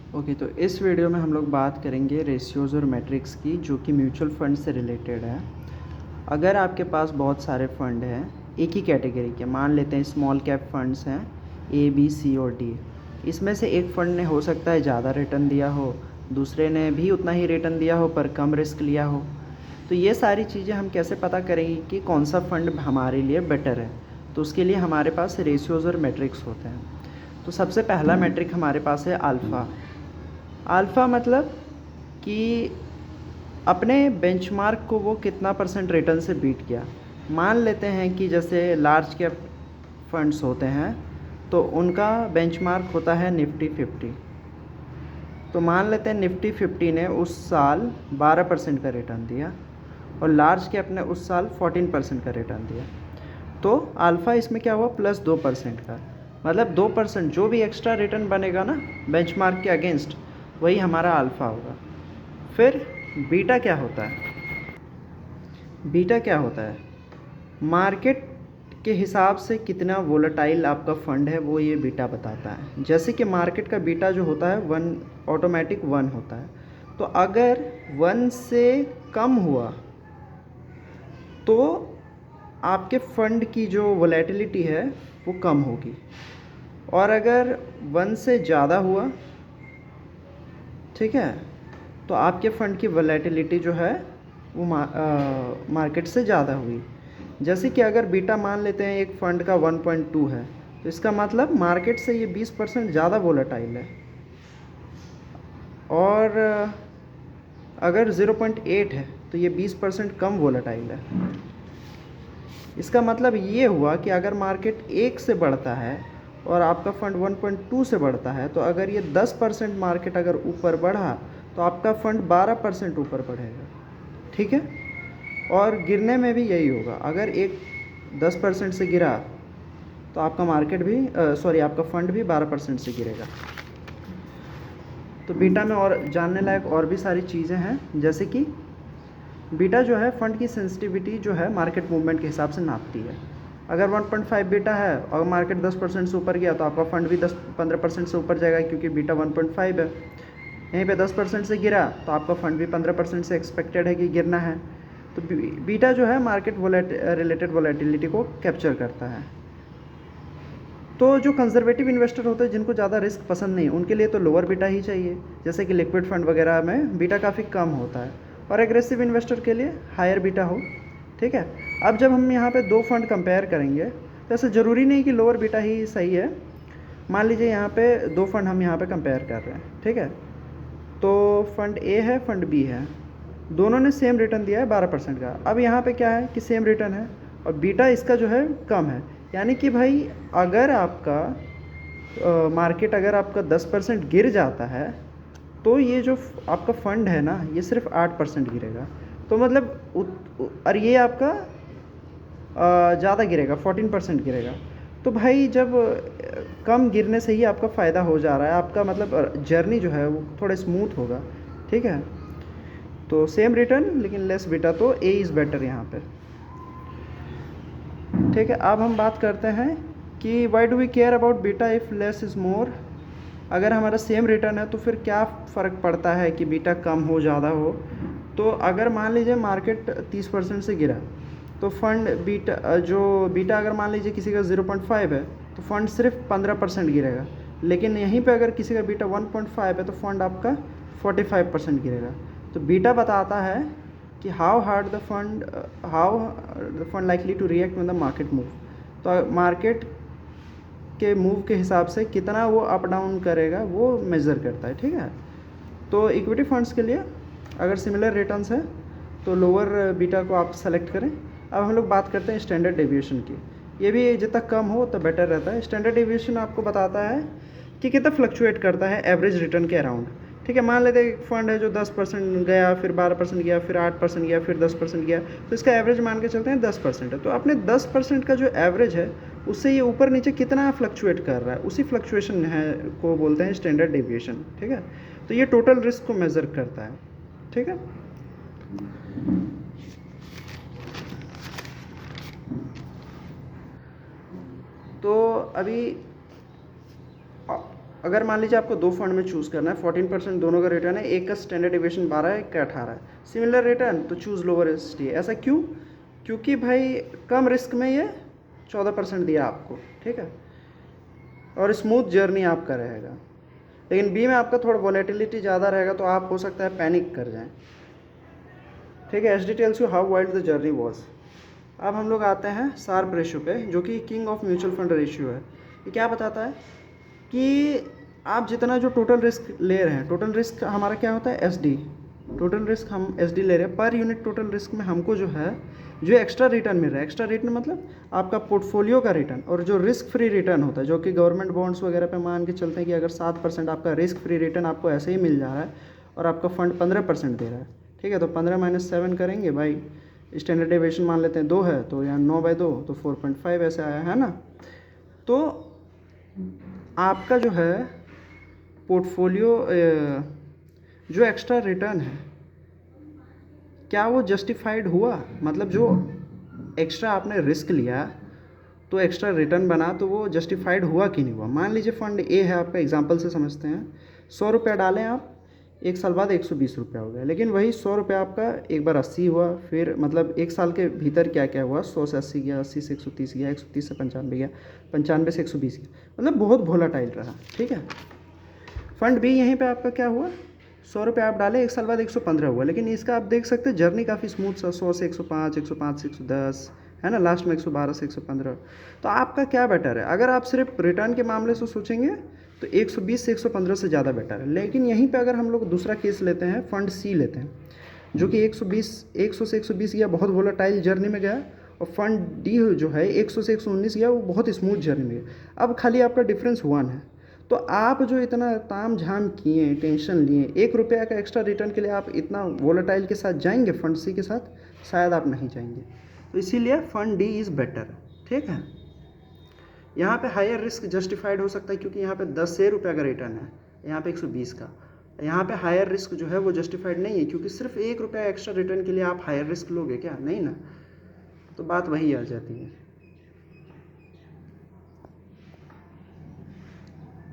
Okay, तो इस video में हम लोग बात करेंगे रेशियोज़ और मैट्रिक्स की, जो कि म्यूचुअल फंड से रिलेटेड है। अगर आपके पास बहुत सारे फंड हैं एक ही कैटेगरी के, मान लेते हैं स्मॉल कैप फंड्स हैं ए बी सी और डी, इसमें से एक फ़ंड ने हो सकता है ज़्यादा रिटर्न दिया हो, दूसरे ने भी उतना ही रिटर्न दिया हो पर कम रिस्क लिया हो। तो ये सारी चीज़ें हम कैसे पता करेंगे कि कौन सा फ़ंड हमारे लिए बेटर है? तो उसके लिए हमारे पास रेशियोज़ और मैट्रिक्स होते हैं। तो सबसे पहला मैट्रिक हमारे पास है अल्फ़ा। अल्फ़ा मतलब कि अपने बेंचमार्क को वो कितना परसेंट रिटर्न से बीट किया। मान लेते हैं कि जैसे लार्ज कैप फंड्स होते हैं तो उनका बेंचमार्क होता है निफ्टी 50। तो मान लेते हैं निफ्टी 50 ने उस साल 12% का रिटर्न दिया और लार्ज कैप ने उस साल 14% का रिटर्न दिया। तो अल्फ़ा इसमें क्या हुआ, +2% का, मतलब 2% जो भी एक्स्ट्रा रिटर्न बनेगा ना बेंचमार्क के अगेंस्ट, वही हमारा अल्फ़ा होगा। फिर बीटा क्या होता है? बीटा क्या होता है? मार्केट के हिसाब से कितना वोलेटाइल आपका फ़ंड है वो ये बीटा बताता है। जैसे कि मार्केट का बीटा जो होता है 1, ऑटोमेटिक 1 होता है। तो अगर 1 से कम हुआ तो आपके फ़ंड की जो वोलेटिलिटी है वो कम होगी, और अगर 1 से ज़्यादा हुआ, ठीक है, तो आपके फ़ंड की वोलेटिलिटी जो है वो मार्केट से ज़्यादा हुई। जैसे कि अगर बीटा मान लेते हैं एक फ़ंड का 1.2 है, तो इसका मतलब मार्केट से ये 20% ज़्यादा वोलेटाइल है। और अगर 0.8 है तो ये 20% कम वोलेटाइल है। इसका मतलब ये हुआ कि अगर मार्केट 1 से बढ़ता है और आपका फ़ंड 1.2 से बढ़ता है, तो अगर ये 10% मार्केट अगर ऊपर बढ़ा तो आपका फ़ंड 12% ऊपर बढ़ेगा, ठीक है। और गिरने में भी यही होगा, अगर एक 10% से गिरा तो आपका मार्केट भी आपका फ़ंड भी 12% से गिरेगा। तो बीटा में और जानने लायक और भी सारी चीज़ें हैं, जैसे कि बीटा जो है फ़ंड की सेंसिटिविटी जो है मार्केट मूवमेंट के हिसाब से नापती है। अगर 1.5 बीटा है और मार्केट 10% से ऊपर गया तो आपका फ़ंड भी 10-15% से ऊपर जाएगा, क्योंकि बीटा 1.5 है। यहीं पे 10% से गिरा तो आपका फ़ंड भी 15% से एक्सपेक्टेड है कि गिरना है। तो बीटा जो है मार्केट रिलेटेड वोलेटिलिटी को कैप्चर करता है। तो जो कंजर्वेटिव इन्वेस्टर होते हैं जिनको ज़्यादा रिस्क पसंद नहीं, उनके लिए तो लोअर बीटा ही चाहिए, जैसे कि लिक्विड फंड वगैरह में बीटा काफ़ी कम होता है, और एग्रेसिव इन्वेस्टर के लिए हायर बीटा हो, ठीक है। अब जब हम यहाँ पे दो फंड कंपेयर करेंगे तो ऐसा ज़रूरी नहीं कि लोअर बीटा ही सही है। मान लीजिए यहाँ पे दो फंड हम यहाँ पे कंपेयर कर रहे हैं, ठीक है। तो फंड ए है, फंड बी है, दोनों ने सेम रिटर्न दिया है 12% का। अब यहाँ पे क्या है कि सेम रिटर्न है और बीटा इसका जो है कम है, यानी कि भाई अगर आपका मार्केट अगर आपका 10% गिर जाता है तो ये जो आपका फ़ंड है ना ये सिर्फ 8% गिरेगा। तो मतलब और ये आपका ज़्यादा गिरेगा, 14% गिरेगा। तो भाई जब कम गिरने से ही आपका फ़ायदा हो जा रहा है, आपका मतलब जर्नी जो है वो थोड़ा स्मूथ होगा, ठीक है। तो सेम रिटर्न लेकिन लेस बीटा, तो ए इज़ बेटर यहाँ पे, ठीक है। अब हम बात करते हैं कि why do we care about beta if less is more. अगर हमारा सेम रिटर्न है तो फिर क्या फ़र्क पड़ता है कि बीटा कम हो ज़्यादा हो। तो अगर मान लीजिए मार्केट 30% से गिरा तो फंड बीटा अगर मान लीजिए किसी का 0.5 है तो फंड सिर्फ 15% गिरेगा, लेकिन यहीं पे अगर किसी का बीटा 1.5 है तो फंड आपका 45% गिरेगा। तो बीटा बताता है कि how the fund likely to react when the market move. तो मार्केट के मूव के हिसाब से कितना वो अप डाउन करेगा वो मेज़र करता है, ठीक है। तो इक्विटी फंड्स के लिए अगर सिमिलर रिटर्न्स है तो लोअर बीटा को आप सेलेक्ट करें। अब हम लोग बात करते हैं स्टैंडर्ड डेविएशन की। ये भी जितना कम हो तो बेटर रहता है। स्टैंडर्ड डेविएशन आपको बताता है कि कितना फ्लक्चुएट करता है एवरेज रिटर्न के अराउंड, ठीक है। मान लेते हैं एक फंड है जो 10% गया, फिर 12% गया, फिर 8% गया, फिर 10% गया, तो इसका एवरेज मान के चलते हैं 10% है। तो अपने 10% का जो एवरेज है उससे ये ऊपर नीचे कितना फ्लक्चुएट कर रहा है, उसी फ्लक्चुएशन है को बोलते हैं स्टैंडर्ड डेविएशन, ठीक है। तो ये टोटल रिस्क को मेज़र करता है, ठीक है। तो अभी अगर मान लीजिए आपको 2 फंड में चूज़ करना है, 14% दोनों का रिटर्न है, एक का स्टैंडर्ड डेविएशन 12 है, एक का 18 है, सिमिलर रिटर्न, तो चूज़ लोअर एसटी। ऐसा क्यों? क्योंकि भाई कम रिस्क में ये 14% दिया आपको, ठीक है, और स्मूथ जर्नी आपका रहेगा। लेकिन बी में आपका थोड़ा वॉलेटिलिटी ज़्यादा रहेगा, तो आप हो सकता है पैनिक कर जाएं, ठीक है। H D tells you how wild the journey was. अब हम लोग आते हैं शार्प रेशियो पे, जो कि king of mutual fund ratio है। ये क्या बताता है कि आप जितना जो टोटल रिस्क ले रहे हैं, टोटल रिस्क हमारा क्या होता है, एस डी, टोटल रिस्क हम एस डी ले रहे हैं, पर यूनिट टोटल रिस्क में हमको जो है जो एक्स्ट्रा रिटर्न मिल रहा है, एक्स्ट्रा रिटर्न मतलब आपका पोर्टफोलियो का रिटर्न, और जो रिस्क फ्री रिटर्न होता है, जो कि गवर्नमेंट बॉन्ड्स वगैरह पे मान के चलते हैं कि अगर 7% आपका रिस्क फ्री रिटर्न आपको ऐसे ही मिल जा रहा है और आपका फंड 15% दे रहा है, ठीक है, तो 15 - 7 करेंगे भाई, स्टैंडर्ड डेविएशन मान लेते हैं 2 है, तो यहाँ 9/2 तो 4.5 ऐसे आया है ना। तो आपका जो है पोर्टफोलियो जो एक्स्ट्रा रिटर्न है, क्या वो जस्टिफाइड हुआ? मतलब जो एक्स्ट्रा आपने रिस्क लिया तो एक्स्ट्रा रिटर्न बना, तो वो जस्टिफाइड हुआ कि नहीं हुआ? मान लीजिए फंड ए है आपका, एग्जांपल से समझते हैं, 100 रुपया डालें आप, 1 साल बाद 120 रुपया हो गया, लेकिन वही 100 रुपया आपका एक बार 80 हुआ, फिर मतलब 1 साल के भीतर क्या क्या हुआ, 100 से 80 गया, 80 से 130 गया, 130 से 95 गया, 95 से 120 गया, मतलब बहुत वोलेटाइल रहा, ठीक है। फंड बी यहीं पे आपका क्या हुआ, 100 रुपये आप डाले, 1 साल बाद 115 हुआ, लेकिन इसका आप देख सकते हैं जर्नी काफ़ी स्मूथ सा, 100 से 105, 105 से 110, है ना, लास्ट में 112 से 115। तो आपका क्या बेटर है? अगर आप सिर्फ रिटर्न के मामले से सोचेंगे तो 120 से 115 से ज़्यादा बेटर है। लेकिन यहीं पे अगर हम लोग दूसरा केस लेते हैं, फंड सी लेते हैं, जो कि 100 से 120 गया, बहुत वोलेटाइल जर्नी में गया, और फंड डी जो है 100 से 119 गया, वो बहुत स्मूथ जर्नी में गया। अब खाली आपका डिफरेंस 1 है, तो आप जो इतना ताम झाम किए, टेंशन लिए, 1 रुपया का एक्स्ट्रा रिटर्न के लिए आप इतना वोलेटाइल के साथ जाएंगे फंड सी के साथ? शायद आप नहीं जाएंगे। तो इसीलिए फंड डी इज़ बेटर, ठीक है। यहाँ पे हायर रिस्क जस्टिफाइड हो सकता है, क्योंकि यहाँ पे 10 रुपये का रिटर्न है, यहाँ पे 120 का। यहाँ पे हायर रिस्क जो है वो जस्टिफाइड नहीं है, क्योंकि सिर्फ 1 रुपया एक्स्ट्रा रिटर्न के लिए आप हायर रिस्क लोगे क्या? नहीं ना। तो बात वही आ जाती है।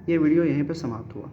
ये वीडियो यहीं पे समाप्त हुआ।